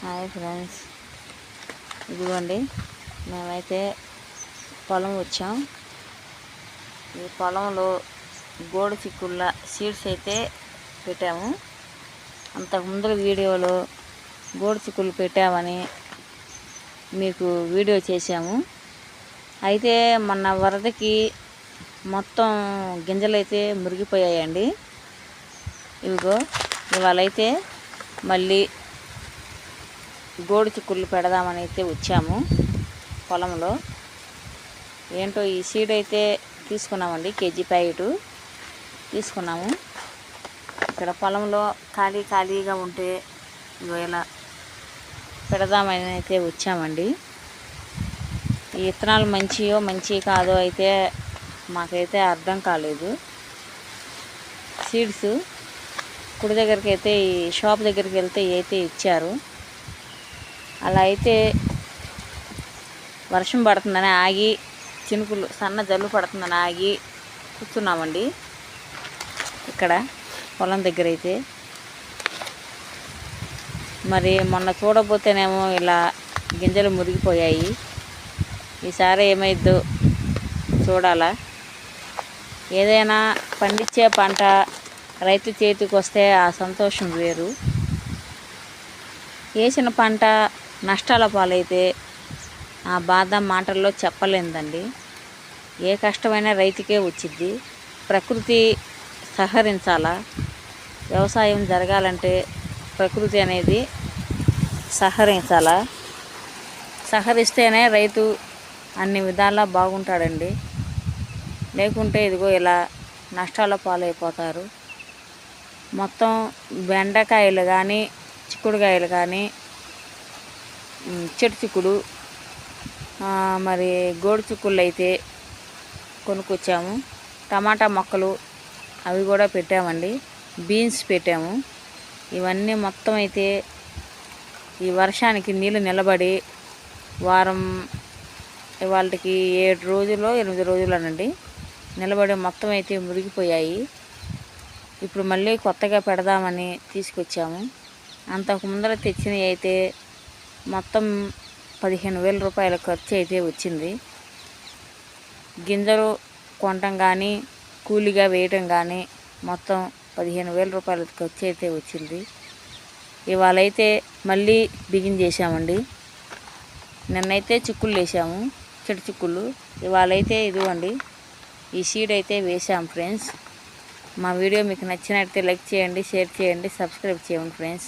Hi friends, ఇదిగోండి మేమైతే పొలం వచ్చాం. ఈ పొలంలో గోడు చిక్కుళ్ళ సీడ్స్ అయితే పెట్టాము. అంతకుముందు వీడియోలో గోడు చిక్కుళ్ళు పెట్టామని మీకు వీడియో చేశాము. అయితే మొన్న వరదకి మొత్తం గింజలు అయితే మురిగిపోయాయండి. ఇవిగో ఇవాళైతే మళ్ళీ గోడు చిక్కుళ్ళు పెడదామని అయితే వచ్చాము. పొలంలో ఏంటో ఈ సీడ్ అయితే తీసుకున్నామండి, కేజీ ప్యాకెట్ తీసుకున్నాము. ఇక్కడ పొలంలో ఖాళీగా ఉంటే ఇలా పెడదామని అయితే వచ్చామండి. ఈ విత్తనాలు మంచి కాదో అయితే మాకైతే అర్థం కాలేదు. సీడ్స్ కుడి దగ్గరికి అయితే ఈ షాప్ దగ్గరికి వెళ్తే అయితే ఇచ్చారు. అలా అయితే వర్షం పడుతుందని ఆగి, చినుకులు సన్న జల్లు పడుతుందని ఆగి కూర్చున్నామండి. ఇక్కడ పొలం దగ్గర అయితే మరి మొన్న చూడబోతేనేమో ఇలా గింజలు మురిగిపోయాయి. ఈసారి ఏమైద్దో చూడాలా. ఏదైనా పండించే పంట రైతు చేతికి వస్తే ఆ సంతోషం వేరు. వేసిన పంట నష్టాల పాలైతే ఆ బాధ మాటల్లో చెప్పలేదండి. ఏ కష్టమైనా రైతుకే వచ్చింది. ప్రకృతి సహకరించాలా. వ్యవసాయం జరగాలంటే ప్రకృతి అనేది సహకరిస్తేనే రైతు అన్ని విధాలా బాగుంటాడండి. లేకుంటే ఇదిగో ఇలా నష్టాల పాలైపోతారు. మొత్తం బెండకాయలు కానీ, చిక్కుడుకాయలు కానీ, చెట్టు చిక్కుడు, మరి గోడు చిక్కుళ్ళు అయితే కొనుక్కొచ్చాము. టమాటా మొక్కలు అవి కూడా పెట్టామండి. బీన్స్ పెట్టాము. ఇవన్నీ మొత్తం అయితే ఈ వర్షానికి నీళ్ళు నిలబడి వారం వాళ్ళకి 7 రోజులు 8 రోజులనండి నిలబడి మొత్తం అయితే మురిగిపోయాయి. ఇప్పుడు మళ్ళీ కొత్తగా పెడదామని తీసుకొచ్చాము. అంతకు ముందర తెచ్చినవి అయితే మొత్తం 15,000 రూపాయల ఖర్చు అయితే వచ్చింది. గింజలు కొనటం కానీ, కూలీగా వేయటం కానీ మొత్తం 15,000 రూపాయల ఖర్చు అయితే వచ్చింది. ఇవాళైతే మళ్ళీ బిగిన్ చేసామండి. నిన్నైతే చిక్కుళ్ళు వేసాము, చెట్టు చిక్కుళ్ళు. ఇవాళైతే ఇదిగోండి ఈ సీడ్ అయితే వేసాం ఫ్రెండ్స్. మా వీడియో మీకు నచ్చినట్లయితే లైక్ చేయండి, షేర్ చేయండి, సబ్స్క్రైబ్ చేయండి ఫ్రెండ్స్.